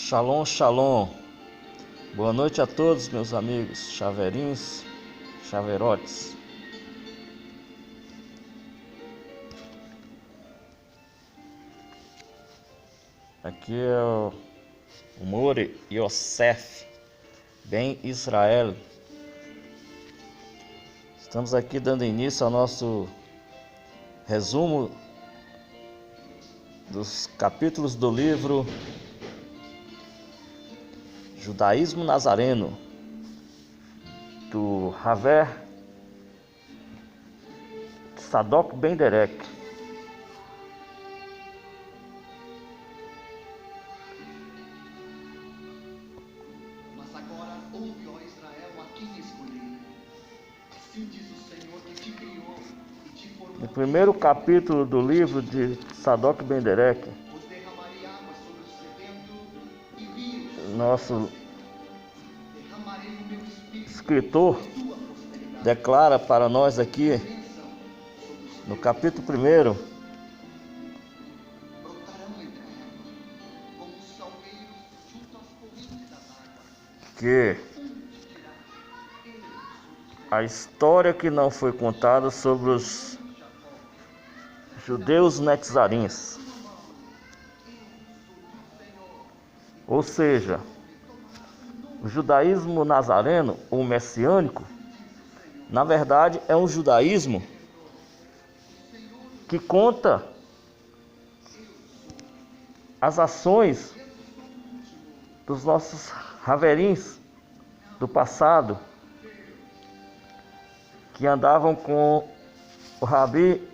Shalom, shalom. Boa noite a todos, meus amigos chaveirinhos, chaveirotes. Aqui é o More Yosef, Ben Israel. Estamos aqui dando início ao nosso resumo dos capítulos do livro Judaísmo Nazareno, do Haver Tzadok Ben Derek. Mas agora ouve, ó Israel, a quem escolhi. Assim diz o Senhor que te criou e te formou. No primeiro capítulo do livro de Tzadok Ben Derek, Os derramarei água sobre o sedento e rios. nosso Derramarei o meu espírito escritor sobre tua prosperidade. declara para nós aqui, Bênção sobre os no teus capítulo 1, brotarão entre a água, como os salgueiros junto às correntes das águas. que a história que não foi contada sobre os judeus netzarins, ou seja, o judaísmo nazareno ou messiânico, na verdade é um judaísmo que conta as ações dos nossos haverins do passado, que andavam com o Rabi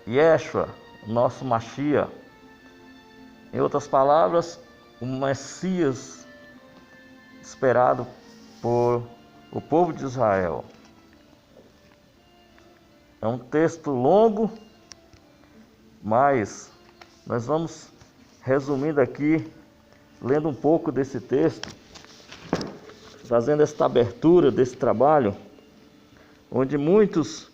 Yeshua, nosso Mashiach. Em outras palavras, o Messias esperado por o povo de Israel. É um texto longo, mas nós vamos resumindo aqui, lendo um pouco desse texto, fazendo esta abertura desse trabalho, onde muitos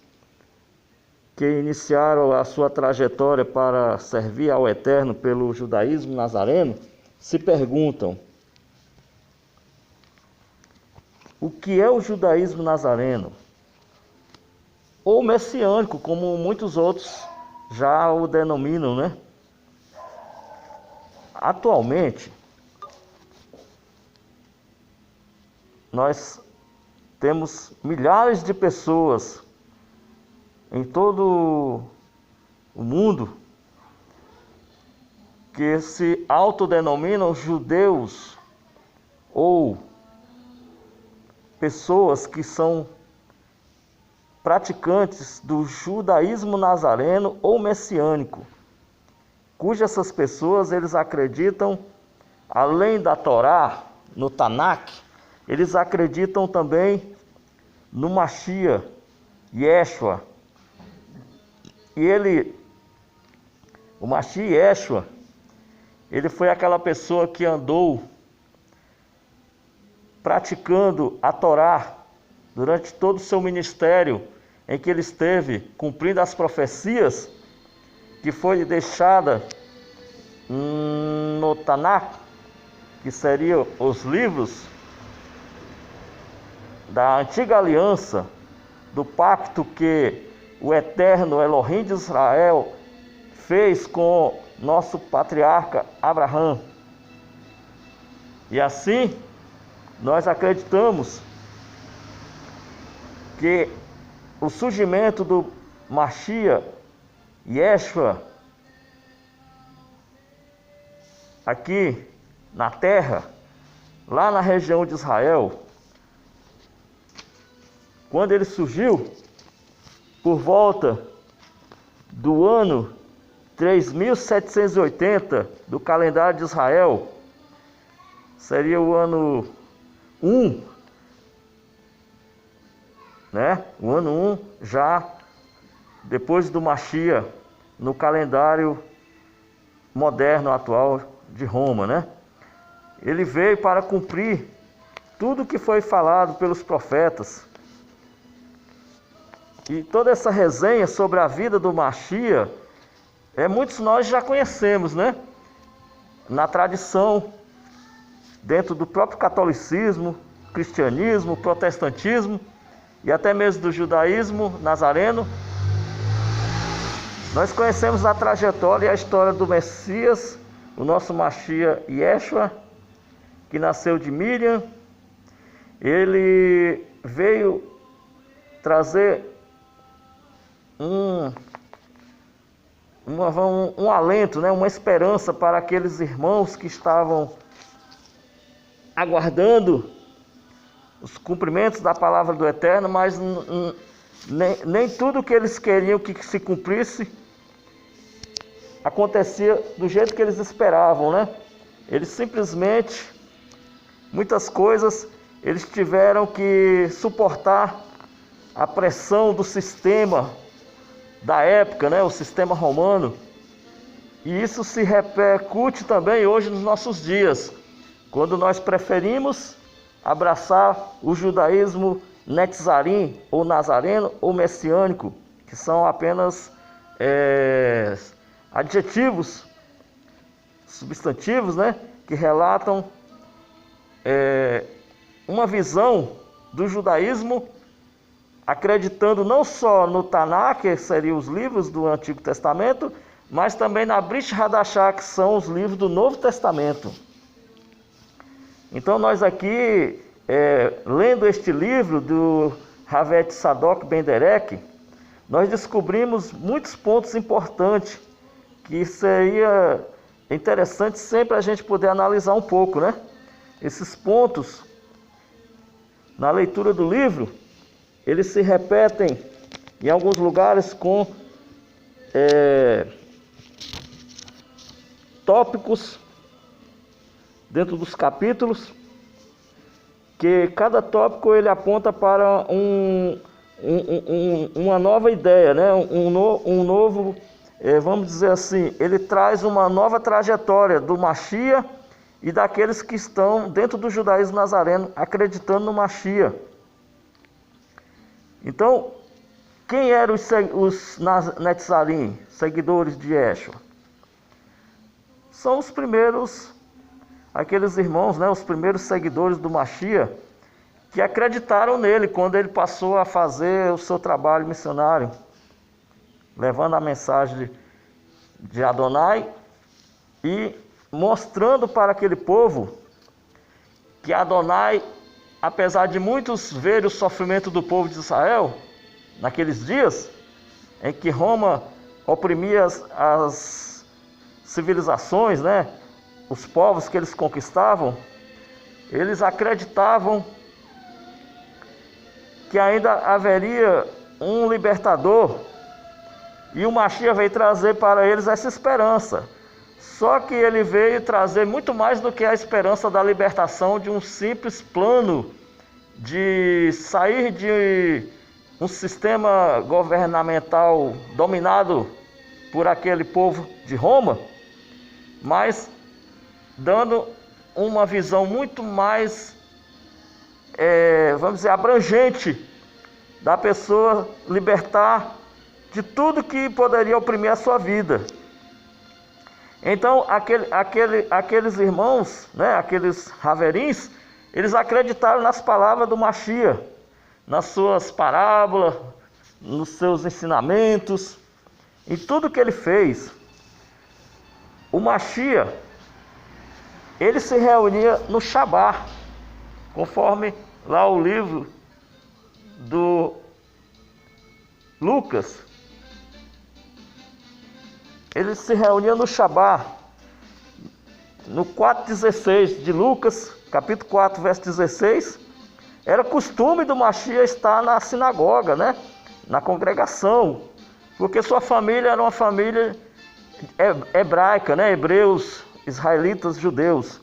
que iniciaram a sua trajetória para servir ao Eterno pelo judaísmo nazareno se perguntam: o que é o judaísmo nazareno? Ou messiânico, como muitos outros já o denominam, né? Atualmente, nós temos milhares de pessoas em todo o mundo que se autodenominam judeus ou pessoas que são praticantes do judaísmo nazareno ou messiânico, cujas essas pessoas eles acreditam, além da Torá, no Tanakh, eles acreditam também no Mashiach, Yeshua. E o Mashiach Yeshua, ele foi aquela pessoa que andou praticando a Torá durante todo o seu ministério, em que ele esteve cumprindo as profecias que foi deixada no Tanakh, que seriam os livros da antiga aliança, do pacto que o eterno Elohim de Israel fez com nosso patriarca Abraão. E assim, nós acreditamos que o surgimento do Mashiach Yeshua aqui na terra, lá na região de Israel, quando ele surgiu, por volta do ano 3780 do calendário de Israel, seria o ano 1, né? O ano 1 já depois do Mashiach, no calendário moderno atual de Roma, né? Ele veio para cumprir tudo que foi falado pelos profetas. E toda essa resenha sobre a vida do Mashiach, muitos nós já conhecemos, né? Na tradição dentro do próprio catolicismo, cristianismo, protestantismo e até mesmo do judaísmo nazareno. Nós conhecemos a trajetória e a história do Messias, o nosso Mashiach Yeshua, que nasceu de Miriam. Ele veio trazer um alento, né? Uma esperança para aqueles irmãos que estavam aguardando os cumprimentos da palavra do Eterno, mas nem tudo que eles queriam que se cumprisse acontecia do jeito que eles esperavam, né? Eles simplesmente, muitas coisas, eles tiveram que suportar a pressão do sistema da época, né? O sistema romano. E isso se repercute também hoje nos nossos dias, quando nós preferimos abraçar o judaísmo netzarim, ou nazareno, ou messiânico, que são apenas adjetivos, substantivos, né, que relatam uma visão do judaísmo, acreditando não só no Taná, que seriam os livros do Antigo Testamento, mas também na Brit Hadashah, que são os livros do Novo Testamento. Então nós aqui, lendo este livro do Havet Sadok Ben Derek, nós descobrimos muitos pontos importantes que seria interessante sempre a gente poder analisar um pouco, né? Esses pontos, na leitura do livro, eles se repetem em alguns lugares com tópicos dentro dos capítulos, que cada tópico ele aponta para uma nova ideia, né? um novo, vamos dizer assim, ele traz uma nova trajetória do Mashiach e daqueles que estão dentro do judaísmo nazareno acreditando no Mashiach. Então, quem eram os Netzarim, seguidores de Yeshua? São os primeiros, aqueles irmãos, né, os primeiros seguidores do Mashiach, que acreditaram nele quando ele passou a fazer o seu trabalho missionário, levando a mensagem de Adonai e mostrando para aquele povo que Adonai, apesar de muitos verem o sofrimento do povo de Israel, naqueles dias em que Roma oprimia as civilizações, né, os povos que eles conquistavam, eles acreditavam que ainda haveria um libertador, e o Mashiach veio trazer para eles essa esperança. Só que ele veio trazer muito mais do que a esperança da libertação de um simples plano de sair de um sistema governamental dominado por aquele povo de Roma, mas dando uma visão muito mais, vamos dizer, abrangente da pessoa libertar de tudo que poderia oprimir a sua vida. Então, aqueles irmãos, né, aqueles haverins, eles acreditaram nas palavras do Mashiach, nas suas parábolas, nos seus ensinamentos, em tudo que ele fez. O Mashiach, ele se reunia no Shabá, conforme lá o livro do Lucas. Ele se reunia no Shabá, no 4:16 de Lucas, capítulo 4, verso 16. Era costume do Mashiach estar na sinagoga, né? Na congregação, porque sua família era uma família hebraica, né? Hebreus, israelitas, judeus.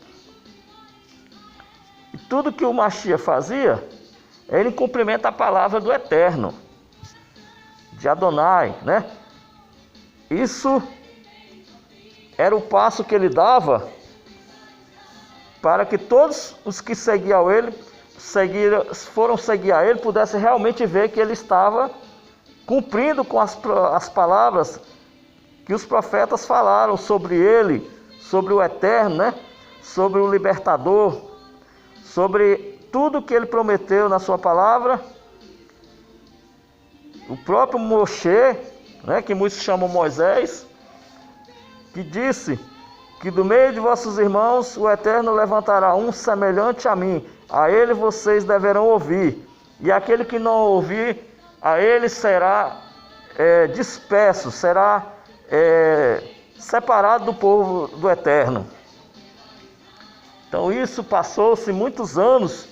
E tudo que o Mashiach fazia, ele cumprimenta a palavra do Eterno, de Adonai, né? Isso era o passo que ele dava para que todos os que seguiam ele, foram seguir a ele, pudessem realmente ver que ele estava cumprindo com as palavras que os profetas falaram sobre ele, sobre o Eterno, né? sobre o libertador, sobre tudo que ele prometeu na sua palavra. O próprio Moshe, né, que muitos chamam Moisés, que disse que do meio de vossos irmãos o Eterno levantará um semelhante a mim, a ele vocês deverão ouvir, e aquele que não ouvir, a ele será disperso, será separado do povo do Eterno. Então isso passou-se muitos anos,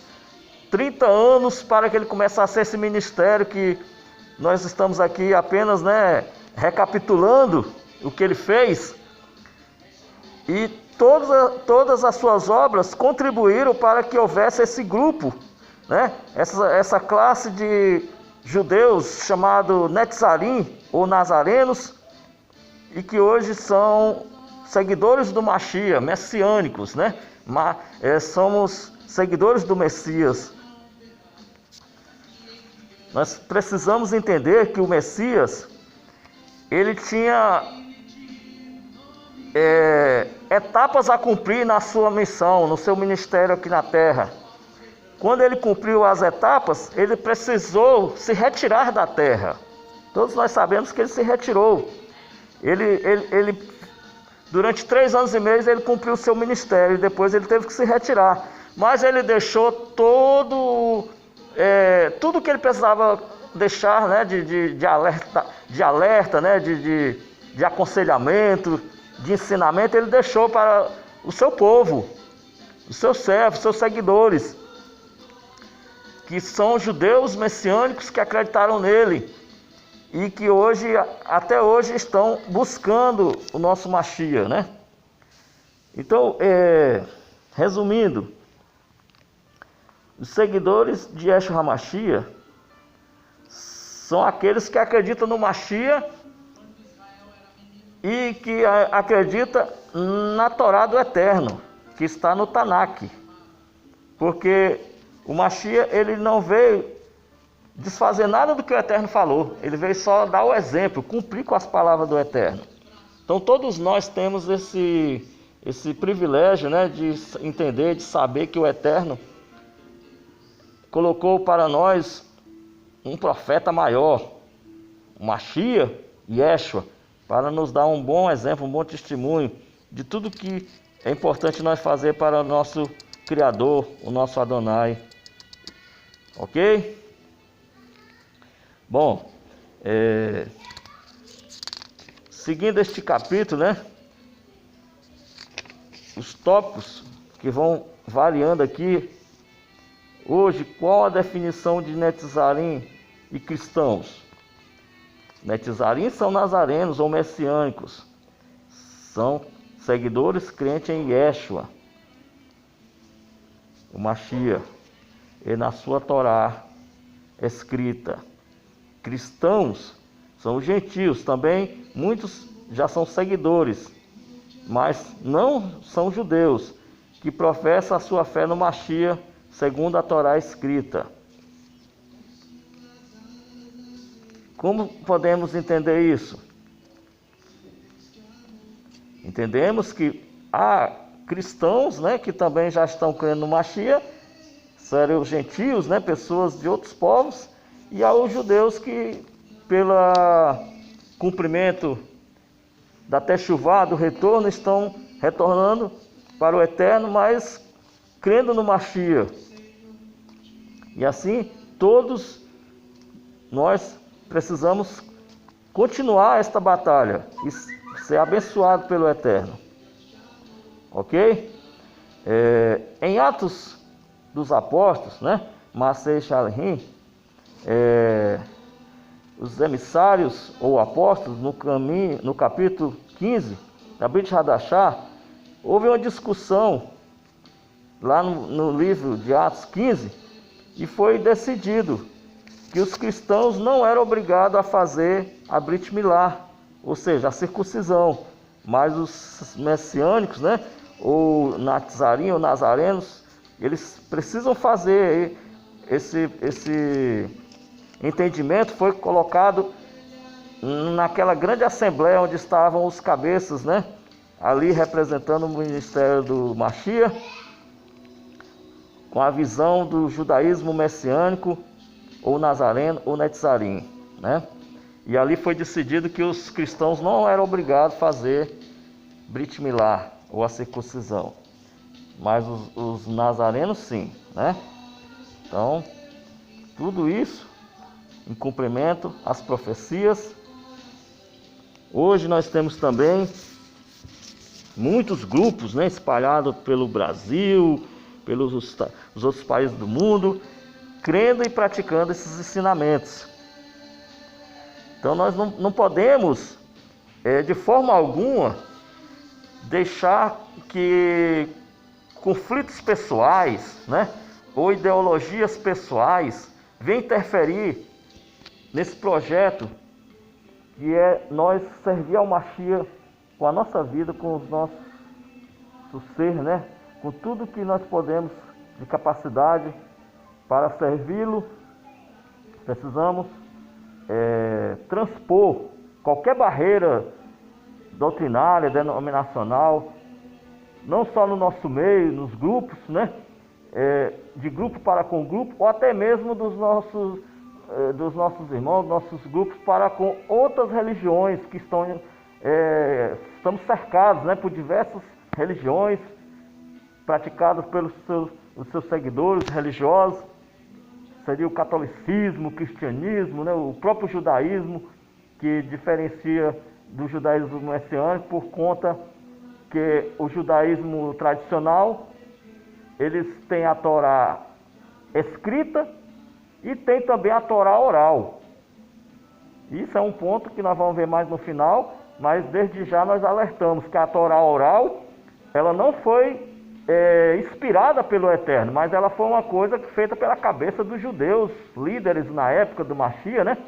30 anos, para que ele começasse esse ministério, que nós estamos aqui apenas, recapitulando o que ele fez. E todas as suas obras contribuíram para que houvesse esse grupo, né? Essa classe de judeus chamado Netzarim ou Nazarenos, e que hoje são seguidores do Mashiach, messiânicos, né? Somos seguidores do Messias. Nós precisamos entender que o Messias, ele tinha etapas a cumprir na sua missão, no seu ministério aqui na terra. Quando ele cumpriu as etapas, ele precisou se retirar da terra. Todos nós sabemos que ele se retirou. Ele durante 3 anos e meio ele cumpriu o seu ministério, e depois ele teve que se retirar. Mas ele deixou tudo que ele precisava deixar, né, de alerta, né, de aconselhamento, de ensinamento, ele deixou para o seu povo, os seus servos, seus seguidores, que são judeus messiânicos que acreditaram nele e que até hoje estão buscando o nosso Mashiach, né? Então, resumindo, os seguidores de Yeshua HaMashiach são aqueles que acreditam no Mashiach e que acredita na Torá do Eterno, que está no Tanakh. Porque o Mashiach, ele não veio desfazer nada do que o Eterno falou, ele veio só dar o exemplo, cumprir com as palavras do Eterno. Então todos nós temos esse privilégio, né, de entender, de saber que o Eterno colocou para nós um profeta maior, o Mashiach, Yeshua, para nos dar um bom exemplo, um bom testemunho de tudo que é importante nós fazer para o nosso Criador, o nosso Adonai. Ok? Bom, seguindo este capítulo, né? Os tópicos que vão variando aqui. Hoje, qual a definição de Netzarim e cristãos? Netzarim são nazarenos ou messiânicos. São seguidores crentes em Yeshua, o Mashiach, e na sua Torá escrita. Cristãos são os gentios, também muitos já são seguidores, mas não são judeus, que professam a sua fé no Mashiach, segundo a Torá escrita. Como podemos entender isso? Entendemos que há cristãos, né, que também já estão crendo no Mashiach, seriam os gentios, né, pessoas de outros povos, e há os judeus que, pelo cumprimento da Teshuvá, do retorno, estão retornando para o Eterno, mas crendo no Mashiach. E assim, todos nós precisamos continuar esta batalha e ser abençoado pelo Eterno. Ok? Em Atos dos Apóstolos, né? Masei Shalhim, os emissários ou apóstolos, no capítulo 15 da Brit Hadashah, houve uma discussão lá no livro de Atos 15, e foi decidido que os cristãos não eram obrigados a fazer a Brit Milá, ou seja, a circuncisão, mas os messiânicos, né, ou Netzarim ou Nazarenos, eles precisam fazer. Esse entendimento foi colocado naquela grande assembleia onde estavam os cabeças, né, ali representando o ministério do Mashiach, com a visão do judaísmo messiânico, ou nazareno, ou netzarim, né? E ali foi decidido que os cristãos não eram obrigados a fazer Brit Milá, ou a circuncisão, mas os nazarenos sim, né? Então, tudo isso em cumprimento às profecias. Hoje nós temos também muitos grupos, né, espalhados pelo Brasil, pelos os outros países do mundo, crendo e praticando esses ensinamentos. Então nós não podemos, de forma alguma, deixar que conflitos pessoais, né, ou ideologias pessoais venham interferir nesse projeto que é nós servir ao Mashiach com a nossa vida, com os nossos ser, né, com tudo que nós podemos de capacidade para servi-lo. Precisamos transpor qualquer barreira doutrinária, denominacional, não só no nosso meio, nos grupos, né, de grupo para com grupo, ou até mesmo dos nossos irmãos, nossos grupos para com outras religiões que estamos cercados, né, por diversas religiões praticadas pelos seus seguidores religiosos. Seria o catolicismo, o cristianismo, né, o próprio judaísmo, que diferencia do judaísmo messiânico por conta que o judaísmo tradicional, eles têm a Torá escrita e tem também a Torá oral. Isso é um ponto que nós vamos ver mais no final, mas desde já nós alertamos que a Torá oral, ela não foi inspirada pelo Eterno, mas ela foi uma coisa feita pela cabeça dos judeus, líderes na época do Mashiach, né,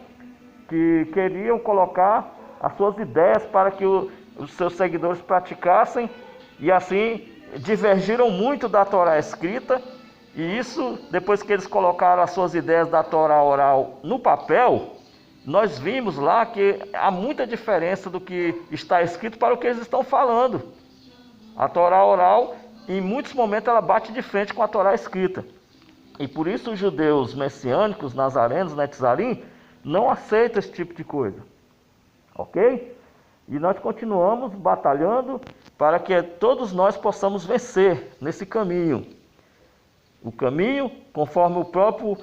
que queriam colocar as suas ideias para que os seus seguidores praticassem, e assim divergiram muito da Torá escrita. E isso, depois que eles colocaram as suas ideias da Torá oral no papel, nós vimos lá que há muita diferença do que está escrito para o que eles estão falando. A Torá oral, em muitos momentos, ela bate de frente com a Torá escrita. E por isso os judeus messiânicos, nazarenos, netzarim, não aceitam esse tipo de coisa. Ok? E nós continuamos batalhando para que todos nós possamos vencer nesse caminho. O caminho, conforme o próprio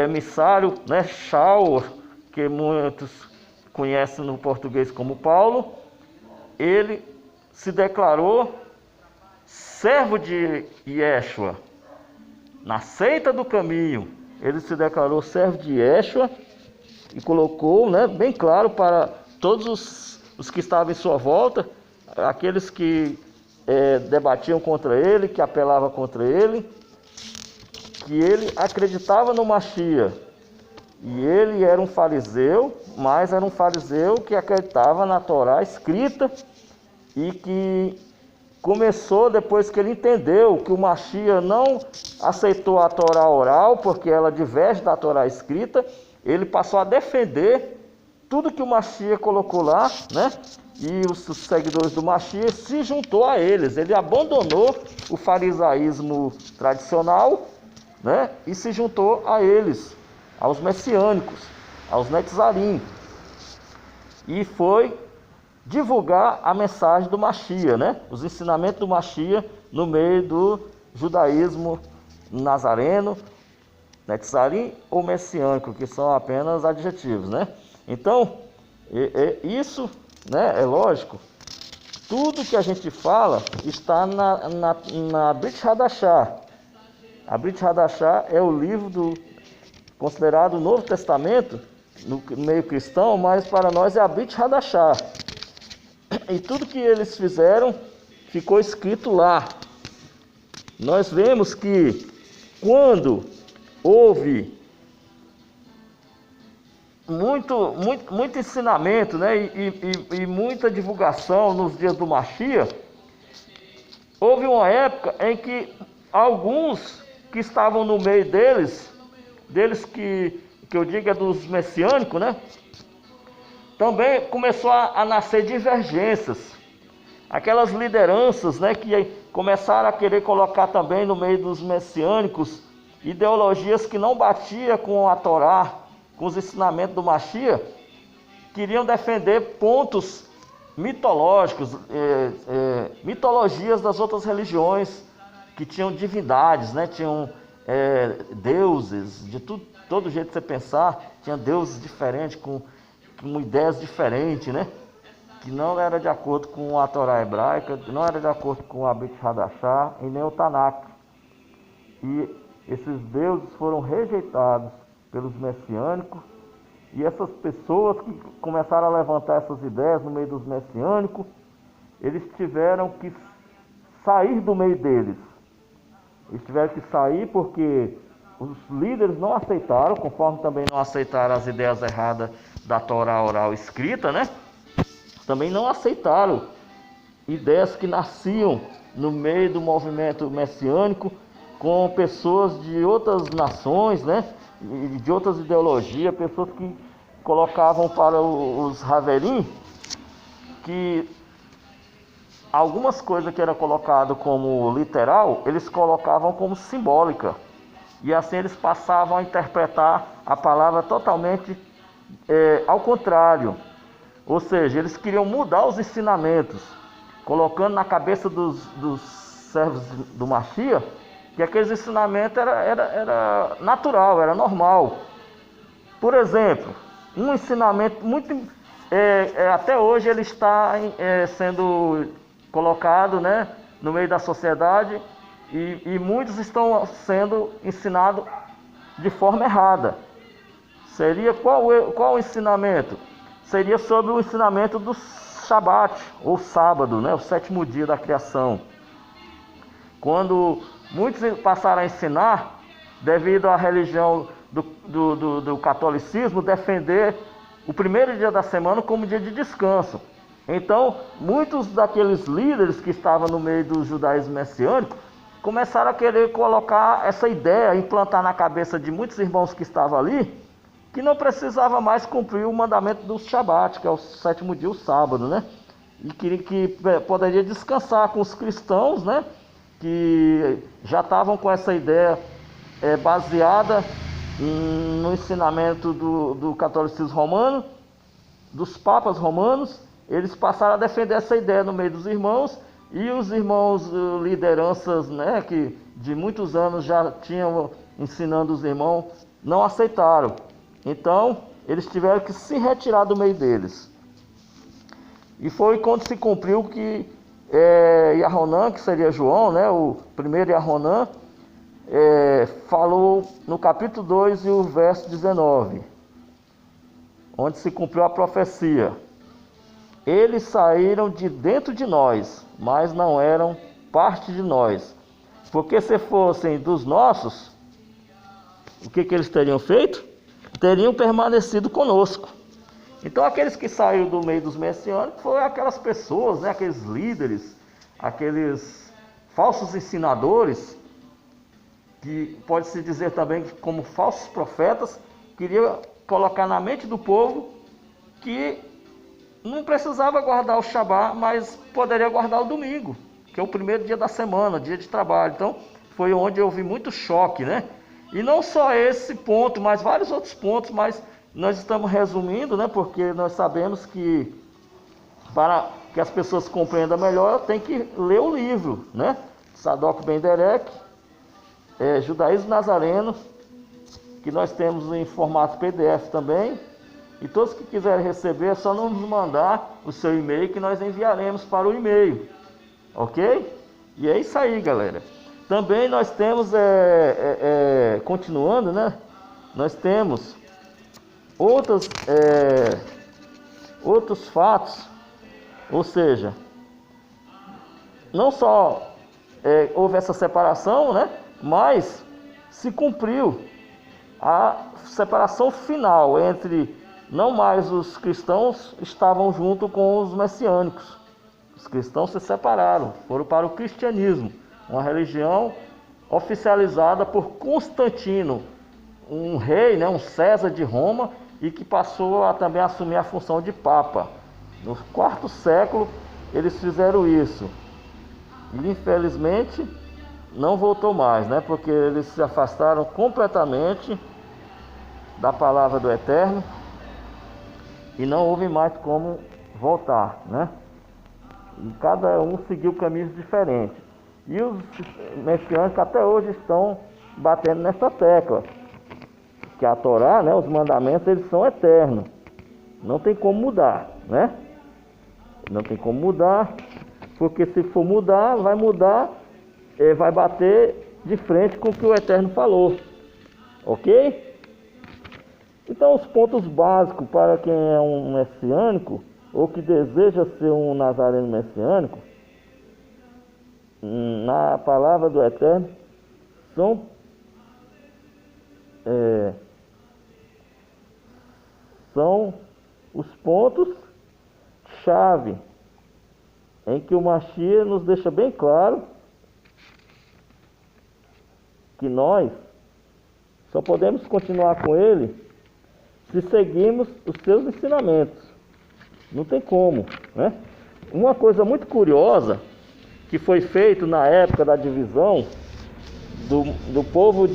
emissário, né, Shaul, que muitos conhecem no português como Paulo, ele se declarou servo de Yeshua. Na seita do caminho, ele se declarou servo de Yeshua e colocou, né, bem claro para todos os que estavam em sua volta, aqueles que debatiam contra ele, que apelavam contra ele, que ele acreditava no Mashiach. E ele era um fariseu, mas era um fariseu que acreditava na Torá escrita e que começou, depois que ele entendeu que o Mashiach não aceitou a Torá oral, porque ela diverge da Torá escrita, ele passou a defender tudo que o Mashiach colocou lá, né? E os seguidores do Mashiach se juntou a eles. Ele abandonou o farisaísmo tradicional, né? E se juntou a eles, aos messiânicos, aos netzarim. E foi divulgar a mensagem do Mashiach, né? Os ensinamentos do Mashiach no meio do judaísmo nazareno, netzarim ou messiânico, que são apenas adjetivos, né? Então, isso, né, é lógico, tudo que a gente fala está na Brit Hadashah. A Brit Hadashah é o livro considerado o Novo Testamento no meio cristão, mas para nós é a Brit Hadashah. E tudo que eles fizeram ficou escrito lá. Nós vemos que quando houve muito ensinamento, né, e muita divulgação nos dias do Mashiach, houve uma época em que alguns que estavam no meio deles que eu digo é dos messiânicos, né, também começou a nascer divergências. aquelas lideranças, né, que começaram a querer colocar também no meio dos messiânicos ideologias que não batiam com a Torá, com os ensinamentos do Mashiach, queriam defender pontos mitológicos, mitologias das outras religiões que tinham divindades, né, tinham deuses, de todo jeito que você pensar, tinha deuses diferentes, com ideias diferentes, né? Que não era de acordo com a Torá hebraica, não era de acordo com a Brit Hadashah e nem o Tanakh. E esses deuses foram rejeitados pelos messiânicos, e essas pessoas que começaram a levantar essas ideias no meio dos messiânicos, eles tiveram que sair do meio deles. Eles tiveram que sair porque os líderes não aceitaram, conforme também não aceitaram as ideias erradas da Torá oral escrita, né? Também não aceitaram ideias que nasciam no meio do movimento messiânico com pessoas de outras nações, né? E de outras ideologias, pessoas que colocavam para os Haverim que algumas coisas que eram colocadas como literal, eles colocavam como simbólica. E assim eles passavam a interpretar a palavra totalmente ao contrário. Ou seja, eles queriam mudar os ensinamentos, colocando na cabeça dos servos do Mashiach que aqueles ensinamentos era natural, era normal. Por exemplo, um ensinamento muito... até hoje ele está sendo colocado, né, no meio da sociedade, e muitos estão sendo ensinados de forma errada. Seria qual o ensinamento? Seria sobre o ensinamento do Shabat, ou sábado, né, o sétimo dia da criação. Quando muitos passaram a ensinar, devido à religião do catolicismo, defender o primeiro dia da semana como dia de descanso. Então, muitos daqueles líderes que estavam no meio do judaísmo messiânico começaram a querer colocar essa ideia, implantar na cabeça de muitos irmãos que estavam ali, que não precisava mais cumprir o mandamento do Shabat, que é o sétimo dia, o sábado, né? E que poderia descansar com os cristãos, né? Que já estavam com essa ideia baseada no ensinamento do catolicismo romano, dos papas romanos. Eles passaram a defender essa ideia no meio dos irmãos, e os irmãos, lideranças, né, que de muitos anos já tinham ensinando os irmãos, não aceitaram. Então, eles tiveram que se retirar do meio deles. E foi quando se cumpriu que Yahonan, que seria João, né, o primeiro Yahonan, falou no capítulo 2 e o verso 19, onde se cumpriu a profecia. Eles saíram de dentro de nós, mas não eram parte de nós. Porque se fossem dos nossos, o que eles teriam feito? Teriam permanecido conosco. Então aqueles que saíram do meio dos messiânicos foram aquelas pessoas, né, aqueles líderes, aqueles falsos ensinadores, que pode-se dizer também que como falsos profetas, queriam colocar na mente do povo que não precisava guardar o Shabat, mas poderia guardar o domingo, que é o primeiro dia da semana, dia de trabalho. Então foi onde eu vi muito choque, né? E não só esse ponto, mas vários outros pontos, mas nós estamos resumindo, né? Porque nós sabemos que para que as pessoas compreendam melhor, tem que ler o livro, né? Sadok Ben Derek, Judaísmo Nazareno, que nós temos em formato PDF também. E todos que quiserem receber, é só nos mandar o seu e-mail, que nós enviaremos para o e-mail, ok? E é isso aí, galera. Também nós temos, continuando, né? Nós temos outros fatos, ou seja, não só houve essa separação, né? Mas se cumpriu a separação final entre... Não mais os cristãos estavam junto com os messiânicos. Os cristãos se separaram, foram para o cristianismo, uma religião oficializada por Constantino, um rei, né, um César de Roma, e que passou a também assumir a função de Papa. No quarto século, eles fizeram isso. E infelizmente não voltou mais, né? Porque eles se afastaram completamente da palavra do Eterno e não houve mais como voltar, né? E cada um seguiu caminhos diferentes. E os messiânicos até hoje estão batendo nessa tecla, que a Torá, né, os mandamentos, eles são eternos. Não tem como mudar, né? Não tem como mudar, porque se for mudar, vai bater de frente com o que o Eterno falou. Ok? Então, os pontos básicos para quem é um messiânico, ou que deseja ser um nazareno messiânico, na palavra do Eterno, são os pontos-chave em que o Mashiach nos deixa bem claro que nós só podemos continuar com ele se seguirmos os seus ensinamentos. Não tem como, né? Uma coisa muito curiosa que foi feito na época da divisão do povo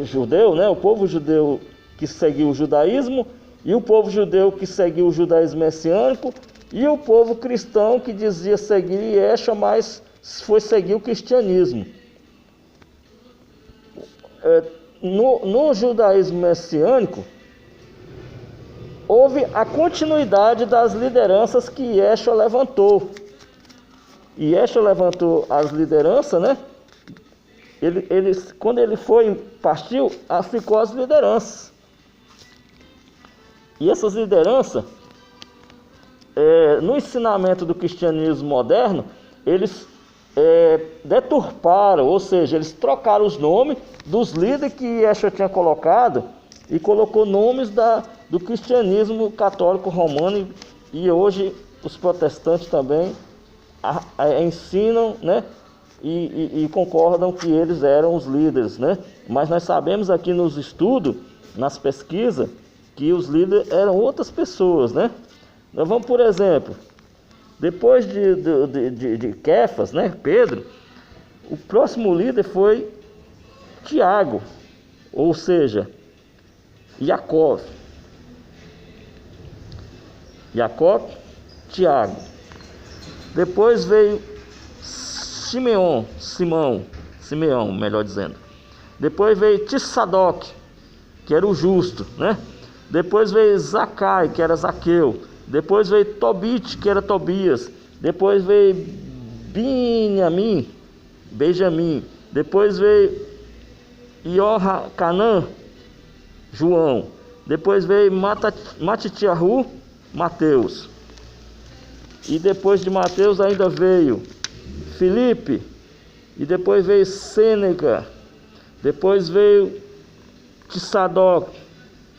judeu, né? O povo judeu que seguiu o judaísmo e o povo judeu que seguiu o judaísmo messiânico e o povo cristão que dizia seguir Yeshua, mas foi seguir o cristianismo. No judaísmo messiânico houve a continuidade das lideranças que Yeshua levantou. E Yeshua levantou as lideranças, né? Quando ele partiu, ficou as lideranças. E essas lideranças, no ensinamento do cristianismo moderno, eles deturparam, ou seja, eles trocaram os nomes dos líderes que Yeshua tinha colocado e colocou nomes do cristianismo católico romano, e hoje os protestantes também ensinam, né? E concordam que eles eram os líderes, né? Mas nós sabemos aqui nos estudos, nas pesquisas, que os líderes eram outras pessoas, né? Nós vamos, por exemplo, depois de Kefas, né, Pedro, o próximo líder foi Tiago, ou seja, Jacó, Tiago. Depois veio Simeão, melhor dizendo. Depois veio Tissadoc, que era o justo, né? Depois veio Zacai, que era Zaqueu. Depois veio Tobit, que era Tobias. Depois veio Benjamim. Depois veio Iohacanã, João. Depois veio Matitiahu, Mateus. E depois de Mateus ainda veio Filipe. E depois veio Sêneca. Depois veio Tissadoc,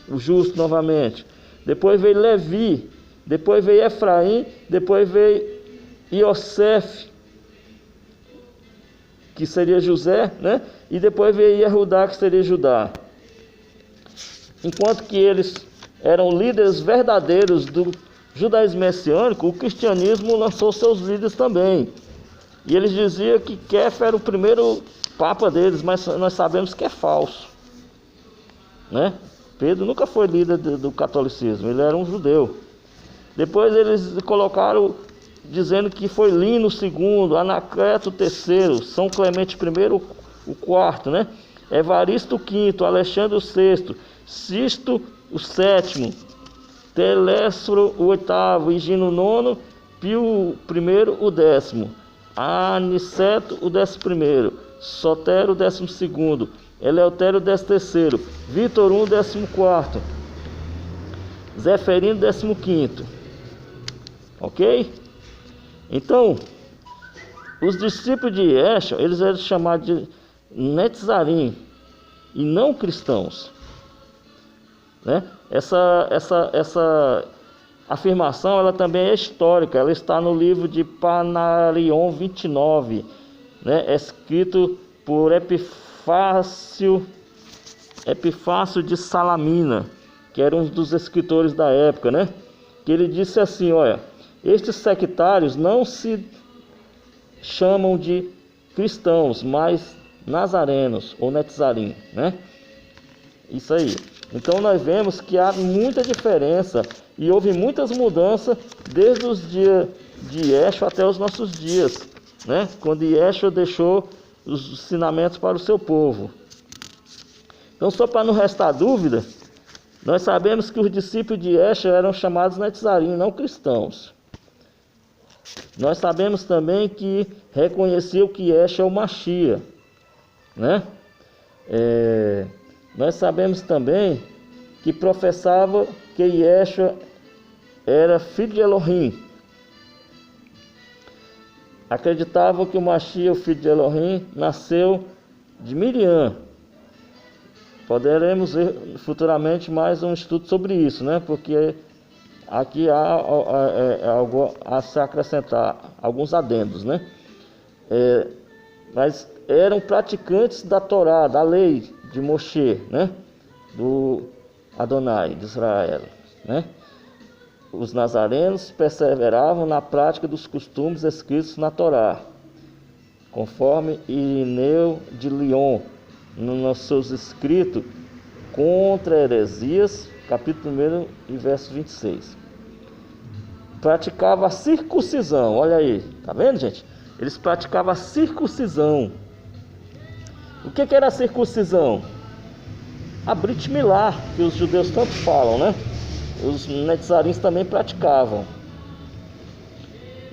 o justo novamente. Depois veio Levi. Depois veio Efraim. Depois veio Iosef, que seria José, né? E depois veio Yehudá, que seria Judá. Enquanto que eles eram líderes verdadeiros do judaísmo messiânico, o cristianismo lançou seus líderes também. E eles diziam que Kefa era o primeiro papa deles, mas nós sabemos que é falso, né? Pedro nunca foi líder do catolicismo, ele era um judeu. Depois eles colocaram, dizendo que foi Lino II, Anacleto III, São Clemente I, o quarto, né? Evaristo V, Alexandre VI, Sisto o VII, Telésforo o VIII, Higino IX, Pio I o X, Aniceto o XI, Sotero o XII, Eleutério o XIII, Vítor I o XIV, Zeferino o XV. Ok? Então, os discípulos de Yeshua, eles eram chamados de Netzarim e não cristãos, né? Essa afirmação, ela também é histórica. Ela está no livro de Panarion 29, né? Escrito por Epifácio de Salamina, que era um dos escritores da época, né? Que ele disse assim: olha, Estes sectários não se chamam de cristãos, mas nazarenos ou netzarim, né? Isso aí. Então nós vemos que há muita diferença e houve muitas mudanças desde os dias de Yeshua até os nossos dias, né? Quando Yeshua deixou os ensinamentos para o seu povo. Então, só para não restar dúvida, nós sabemos que os discípulos de Yeshua eram chamados netzarim, não cristãos. Nós sabemos também que reconheciam que Yeshua é o Mashiach, né? Nós sabemos também que professava que Yeshua era filho de Elohim. Acreditavam que o Mashiach, o filho de Elohim, nasceu de Miriam. Poderemos ver futuramente mais um estudo sobre isso, né? Porque aqui há algo a se acrescentar, alguns adendos, né? Mas eram praticantes da Torá, da lei de Moshe, né? Do Adonai, de Israel, né? Os nazarenos perseveravam na prática dos costumes escritos na Torá, conforme Irineu de Lyon, nos seus escritos contra heresias, capítulo 1 e verso 26. Praticava a circuncisão, olha aí, tá vendo, gente? Eles praticavam a circuncisão. O que era a circuncisão? A Brit Milá, que os judeus tanto falam, né? Os netzarins também praticavam,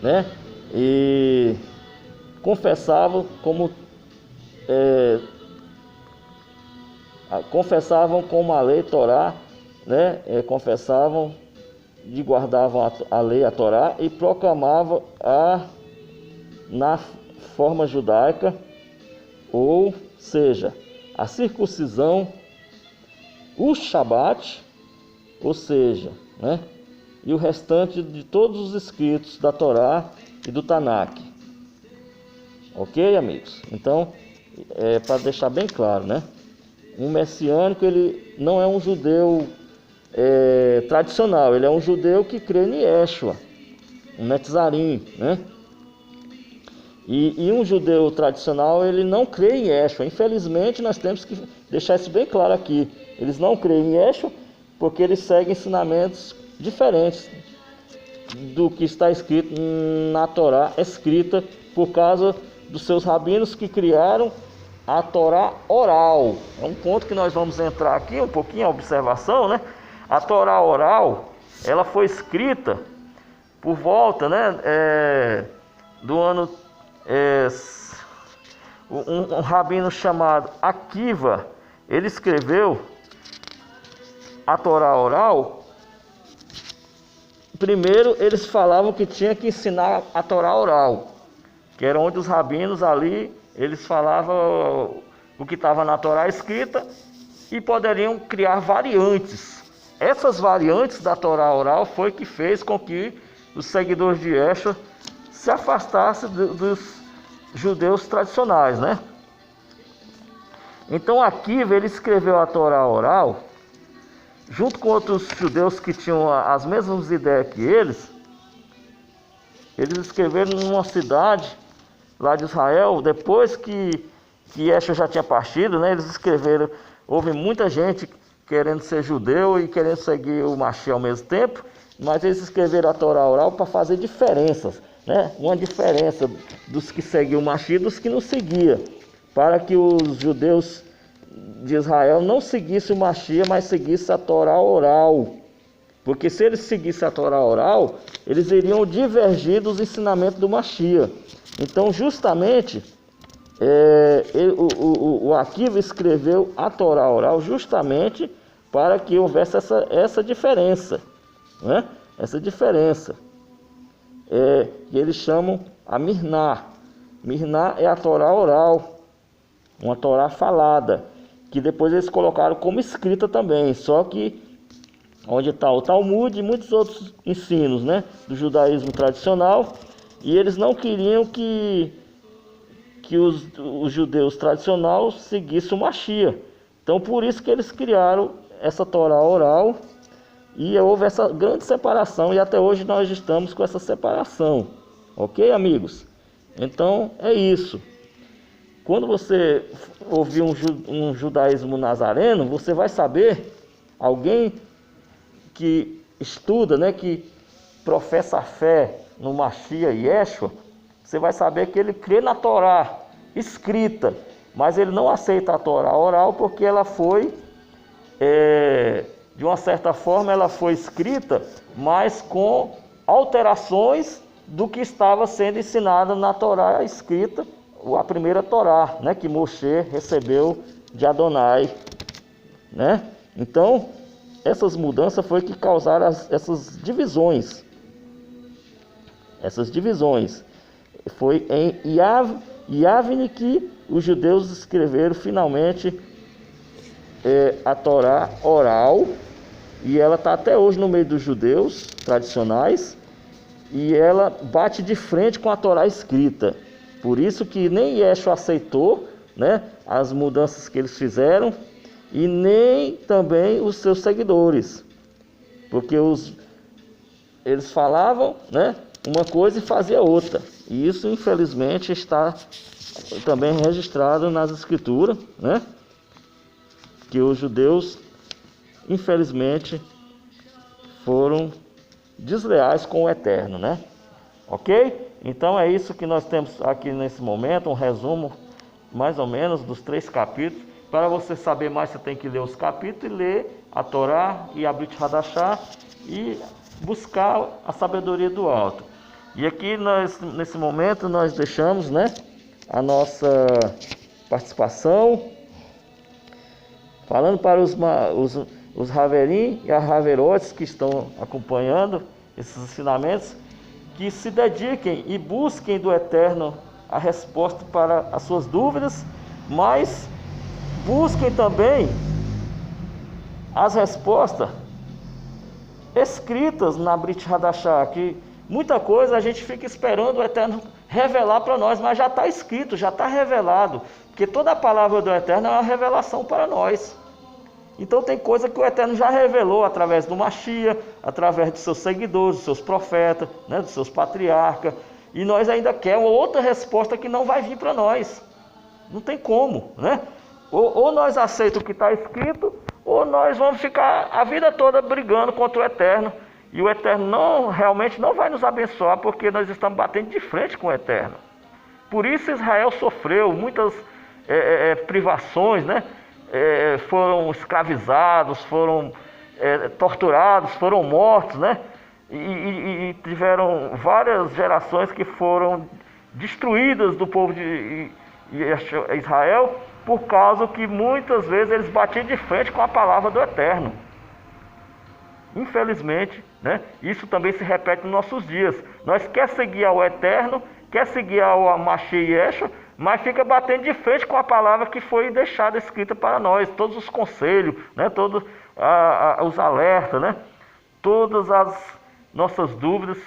né? E confessavam como a lei Torá, né? Confessavam e guardavam a lei, a Torá, e proclamavam na forma judaica, ou seja, a circuncisão, o Shabat, ou seja, né? E o restante de todos os escritos da Torá e do Tanakh. Ok, amigos? Então, para deixar bem claro, né? Um messiânico, ele não é um judeu tradicional, ele é um judeu que crê em Yeshua, um netzarim, né? E um judeu tradicional, ele não crê em Yeshua. Infelizmente, nós temos que deixar isso bem claro aqui. Eles não creem em Yeshua porque eles seguem ensinamentos diferentes do que está escrito na Torá, escrita por causa dos seus rabinos que criaram a Torá oral. É um ponto que nós vamos entrar aqui, um pouquinho a observação, né? A Torá oral, ela foi escrita por volta, né, do ano... um rabino chamado Akiva, ele escreveu a Torá oral. Primeiro eles falavam que tinha que ensinar a Torá oral, que era onde os rabinos ali, eles falavam o que estava na Torá escrita e poderiam criar variantes. Essas variantes da Torá oral foi que fez com que os seguidores de Yeshua se afastassem dos judeus tradicionais, né? Então Akiva, ele escreveu a Torá oral junto com outros judeus que tinham as mesmas ideias que eles. Eles escreveram numa cidade lá de Israel, depois que Yeshua já tinha partido, né? Eles escreveram, houve muita gente querendo ser judeu e querendo seguir o Mashiach ao mesmo tempo, mas eles escreveram a Torá oral para fazer diferenças, né? Uma diferença dos que seguiam o Mashiach e dos que não seguiam, para que os judeus de Israel não seguissem o Mashiach, mas seguissem a Torá oral. Porque se eles seguissem a Torá oral, eles iriam divergir dos ensinamentos do Mashiach. Então, justamente, o Akiva escreveu a Torá oral justamente para que houvesse essa diferença, né? Essa diferença. Que eles chamam a Mirná. Mirná é a Torá oral, uma Torá falada, que depois eles colocaram como escrita também, só que onde está o Talmud e muitos outros ensinos, né, do judaísmo tradicional, e eles não queriam que os judeus tradicionais seguissem o Mashiach. Então por isso que eles criaram essa Torá oral, e houve essa grande separação, e até hoje nós estamos com essa separação. Ok, amigos? Então é isso. Quando você ouvir um judaísmo nazareno, você vai saber, alguém que estuda, né, que professa a fé no Mashiach e Yeshua, você vai saber que ele crê na Torá escrita, mas ele não aceita a Torá oral, porque ela foi, de uma certa forma, ela foi escrita, mas com alterações do que estava sendo ensinado na Torá escrita, a primeira Torá, né, que Moshe recebeu de Adonai, né? Então, essas mudanças foi que causaram essas divisões. Essas divisões. Foi em Yavne que os judeus escreveram finalmente a Torá oral, e ela está até hoje no meio dos judeus tradicionais, e ela bate de frente com a Torá escrita. Por isso que nem Yeshua aceitou, né, as mudanças que eles fizeram, e nem também os seus seguidores, porque eles falavam, né, uma coisa e fazia outra, e isso infelizmente está também registrado nas escrituras, né, que os judeus infelizmente foram desleais com o Eterno, né? Ok? Então é isso que nós temos aqui nesse momento, um resumo mais ou menos dos 3 capítulos. Para você saber mais, você tem que ler os capítulos e ler a Torá e a Brit Hadashah e buscar a sabedoria do alto. E aqui nós, nesse momento, nós deixamos, né, a nossa participação, falando para os Haverim e as Haverotes que estão acompanhando esses ensinamentos, que se dediquem e busquem do Eterno a resposta para as suas dúvidas, mas busquem também as respostas escritas na Brit Hadashah, que muita coisa a gente fica esperando o Eterno revelar para nós, mas já está escrito, já está revelado, porque toda a palavra do Eterno é uma revelação para nós. Então tem coisa que o Eterno já revelou através do Mashiach, através dos seus seguidores, dos seus profetas, né, dos seus patriarcas, e nós ainda queremos outra resposta que não vai vir para nós. Não tem como, né? Ou nós aceitamos o que está escrito, ou nós vamos ficar a vida toda brigando contra o Eterno, e o Eterno realmente não vai nos abençoar, porque nós estamos batendo de frente com o Eterno. Por isso Israel sofreu muitas privações, né? Foram escravizados, foram torturados, foram mortos, né? E tiveram várias gerações que foram destruídas do povo de Israel, por causa que muitas vezes eles batiam de frente com a palavra do Eterno. Infelizmente, né? Isso também se repete nos nossos dias. Nós quer seguir ao Eterno, quer seguir ao Mashiach e Yeshua, mas fica batendo de frente com a palavra que foi deixada escrita para nós, todos os conselhos, né, todos os alertas, né, todas as nossas dúvidas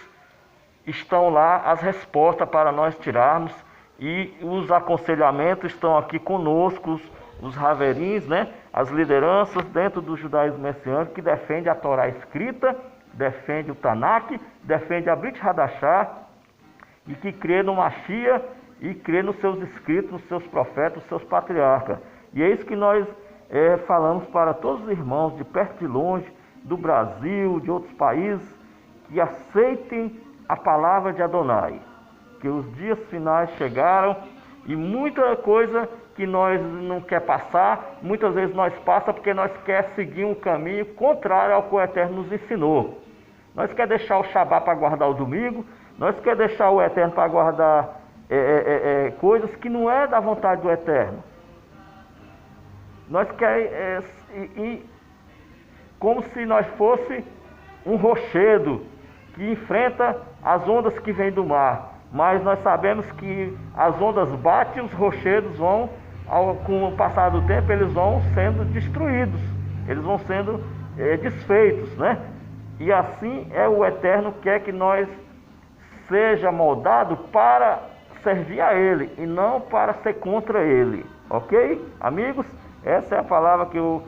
estão lá, as respostas para nós tirarmos, e os aconselhamentos estão aqui conosco, os Haverins, né, as lideranças dentro do judaísmo messiânico que defende a Torá escrita, defende o Tanakh, defende a Brit Hadashah, e que crê no Mashiach e crê nos seus escritos, nos seus profetas, nos seus patriarcas. E é isso que nós falamos para todos os irmãos de perto e de longe, do Brasil, de outros países, que aceitem a palavra de Adonai, que os dias finais chegaram, e muita coisa que nós não quer passar, muitas vezes nós passa porque nós quer seguir um caminho contrário ao que o Eterno nos ensinou. Nós quer deixar o Shabbat para guardar o domingo, nós quer deixar o Eterno para guardar coisas que não é da vontade do Eterno. Nós quer como se nós fosse um rochedo que enfrenta as ondas que vêm do mar, mas nós sabemos que as ondas batem, os rochedos vão, com o passar do tempo, eles vão sendo destruídos, eles vão sendo desfeitos, né? E assim o Eterno quer que nós seja moldado para servir a Ele e não para ser contra Ele, ok? Amigos, essa é a palavra que eu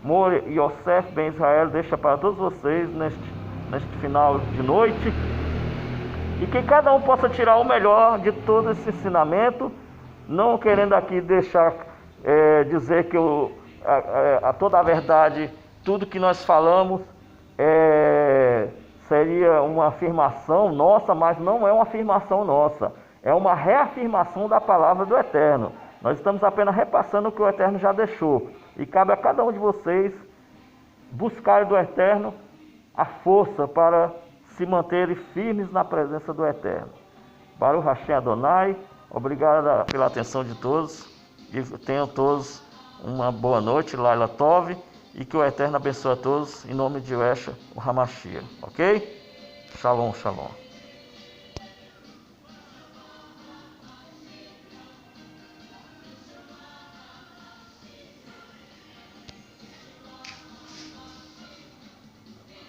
More Yosef Ben Israel deixa para todos vocês neste final de noite. E que cada um possa tirar o melhor de todo esse ensinamento, não querendo aqui deixar dizer que a toda a verdade, tudo que nós falamos seria uma afirmação nossa, mas não é uma afirmação nossa, é uma reafirmação da palavra do Eterno. Nós estamos apenas repassando o que o Eterno já deixou, e cabe a cada um de vocês buscar do Eterno a força para se manterem firmes na presença do Eterno. Baruch Hashem Adonai, obrigado pela atenção de todos, e tenham todos uma boa noite, Laila Tov, e que o Eterno abençoe a todos, em nome de Yeshua, o Hamashiach, ok? Shalom, shalom.